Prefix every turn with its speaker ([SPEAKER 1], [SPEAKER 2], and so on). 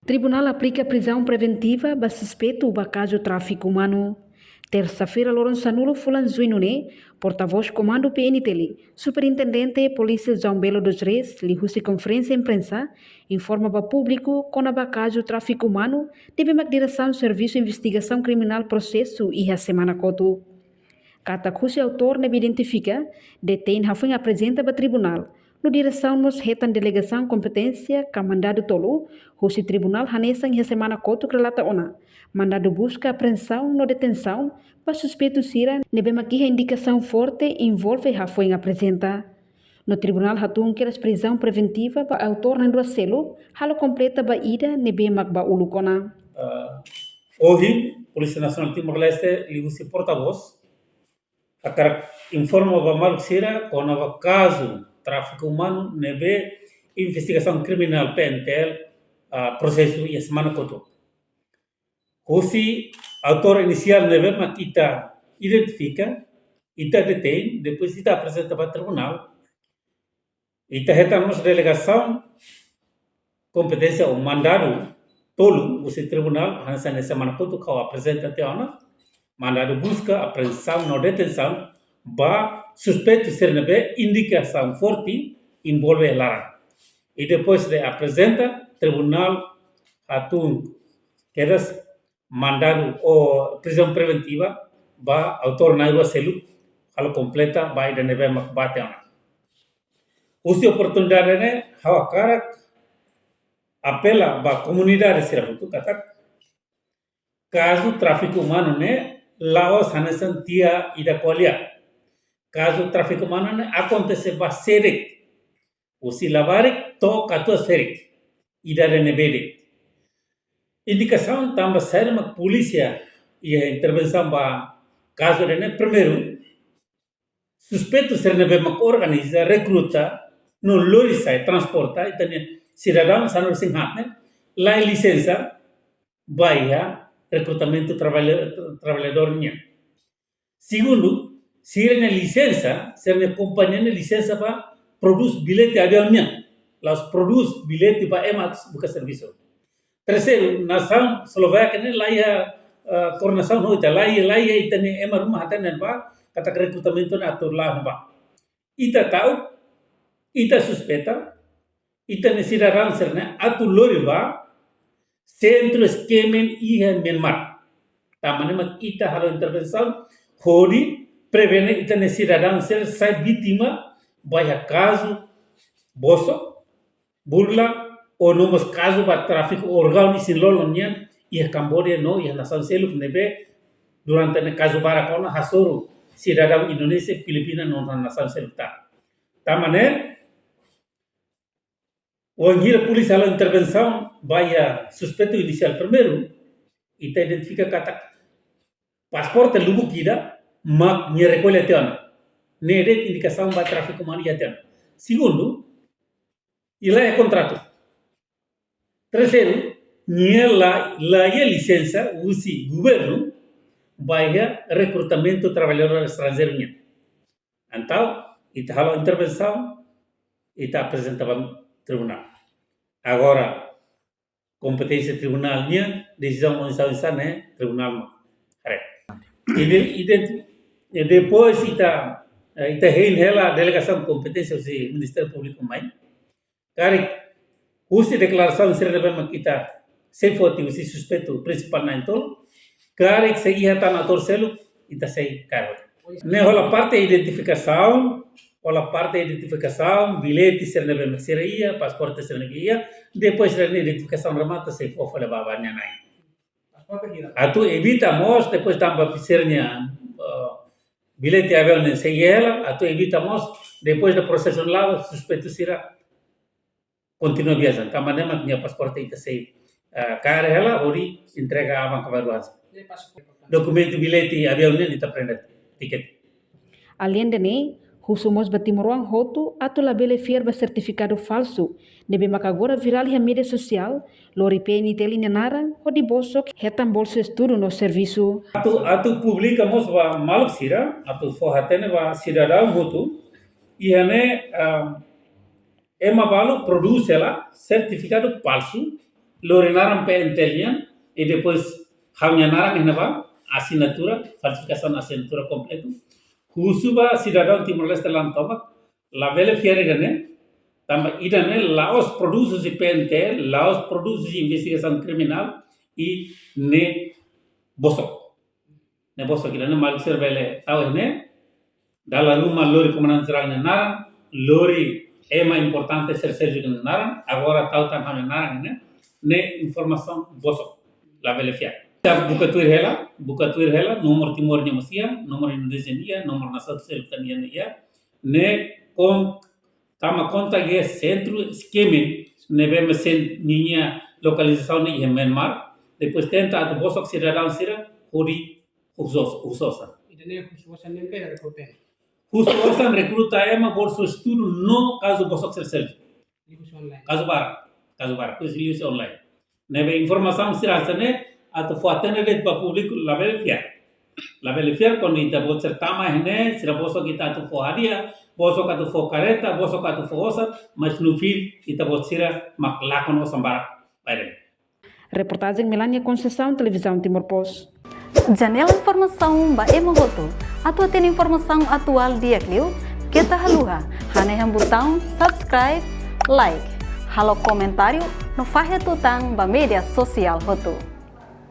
[SPEAKER 1] Tribunal aplica prisão preventiva para suspeito do caso de tráfico humano. Terça-feira, Lourenço Sanulo Fulanzuinune, porta-voz comando PNTL, superintendente Polícia João Belo dos Reis, lihusi conferência imprensa, informa para público que o caso de tráfico humano teve uma direção do Serviço de Investigação Criminal Processo e a semana coto. Cada cujo autor não identifica, detém a foi apresenta para tribunal. No direção nos retan delegação competência que mandado tolo, o tribunal hanesa em semana coto que relata ona. Mandado busca apreensão no detenção para suspeito sira nebe aqui a indicação forte envolve a foi apresenta. No tribunal hatun que a prisão preventiva para autor não selo, halo completa ba ida nebe magba ulukona.
[SPEAKER 2] Hoje, Polícia Nacional de Timor-Leste liga-se porta-voz a informa ba mal sira com o caso tráfico humano nebe investigação criminal PNTL processo e semana koto. Hoje autor inicial nebe makita identifica, ita detém, depois ita apresenta para o tribunal, ita retamos delegação competência ou mandado tolo o tribunal hansa semana koto kau apresenta até ona mandado busca apreensão ou detenção ba suspeito ser nebe indicação forte envolve larang. E depois de apresenta tribunal atun quedas mandado ou prisão preventiva ba autor na selu halo completa ba ida nebe makbate ona. Usi oportunidade ne hawa karak apela ba comunidade sira tu katak caso tráfico humano ne Laos hanesan tia ida kolia. Caso tráfico humano ne acontece ba serik. Usi lavarik to katua serik. Ida renebede. Indicação tamba séria ma polícia e a intervenção ba caso ne primeiro suspeito ser nebe ma organiza recruta no lorisa e transporta e tane cidadão sanor singhat ne la licença baia recrutamento trabalhador. Segundo, se ele tem licença, se ele companhia tem licença para produzir bilhete de avião, elas produzem bilhete para EMAX buscar serviço. Terceiro, nação eslovaca lá é coordenação não está lá é tem EMA rumah até não vai kata recrutamento na atur lá não vai. Ita tahu, ita suspeita, ita cidadão ser né atur lori vai centro esquema e Myanmar. Tamane mak ita halo intervenção hori prevene ita ne cidadão ser sai vítima vai caso boso burla ou nomos caso ba tráfico orgânico sin lolonyan e Cambodia no e nação selu nebe durante ne caso barakona hasoro cidadão Indonesia Filipina non nação selu ta. Tamane onde a polícia a intervenção vai a suspeito inicial primeiro e te identifica kata pasporte lubu kida mak nye recolhe teona nede indicação ba tráfico humano ya teona. Segundo, ila é contrato. Terceiro, nye la é licença usi governo vai a recrutamento trabalhador estrangeiro nye. Então, ita halo intervenção ita apresentava tribunal. Agora, competência tribunal minha, decisão onde né, tribunal e depois ita ela delegação competência do Ministério Público mãe, cari usi declaração será bem kita sem foto usi suspeito principal na então, cari se ia tá na torcelo ita sei caro. Ne rola parte identificação Olha parte de identificação, bilhete ser nebe merceria, passaporte ser nebe depois da identificação remata se for levar banha nai. Atu evita mos depois tamba pisernya bilhete avião nem sei ela, atu evita mos depois do processo lá suspeito será continua viajando. Kamane mak minha passaporte ita sei cara ela ori entrega a banca varuas. Documento bilhete avião nem ita prende ticket.
[SPEAKER 1] Além de nem Husumos batimorang hotu atau labele fier ba certificado falso. Nebe makagora viral a mídia social, lori PNT linanara, o di bosok hetan bolso estudo no serviço.
[SPEAKER 2] Atu publicamos ba maluk sira, atu fohatene ba cidadão hotu, e ane ema balu produz ela certificado falso, lori naram PNTL e depois hanya naram henava assinatura, falsificação da assinatura completa. Husuba cidadão Timor-Leste lan tomak, la verificar idane, tambah idane Laos produtos de PNTL, Laos produtos de investigação criminal e ne bosok. Ne bosok idane mal servele tahu ne, dalam rumah lori komandan serangnya naran, lori ema importante ser serjun naran, agora tahu tan hanya naran ne informação bosok, la verificar. Buka tuir hela, nomor Timornya Musia, nomor Indonesia dia, nomor Nasab Selkania dia, ne tama kontak ya centro esquema, ne vemos niña localização ni Myanmar, depois tenta atu bosok cidadão sira, hori usosa.
[SPEAKER 3] Idane khususan yang kaya rekruten.
[SPEAKER 2] Khususan rekruta ema bolso estudo no caso bosok ser
[SPEAKER 3] Lius online.
[SPEAKER 2] caso bar, pois lius online. Nebe informação sira sane atau fuatene de pa público la verificar quando ita bot certama hene sira boso kita tu foadia boso ka tu fo careta boso ka tu fosa mas no fim ita bot sira mak lakon o sambar paire.
[SPEAKER 1] Reportagem Melania Conceição, Televisão Timor-Post.
[SPEAKER 4] Janela informação ba emogoto. Atua tem informação atual dia kliu. Kita haluha. Hane yang botão subscribe, like. Halo comentário no fahe tutang ba media sosial hotu.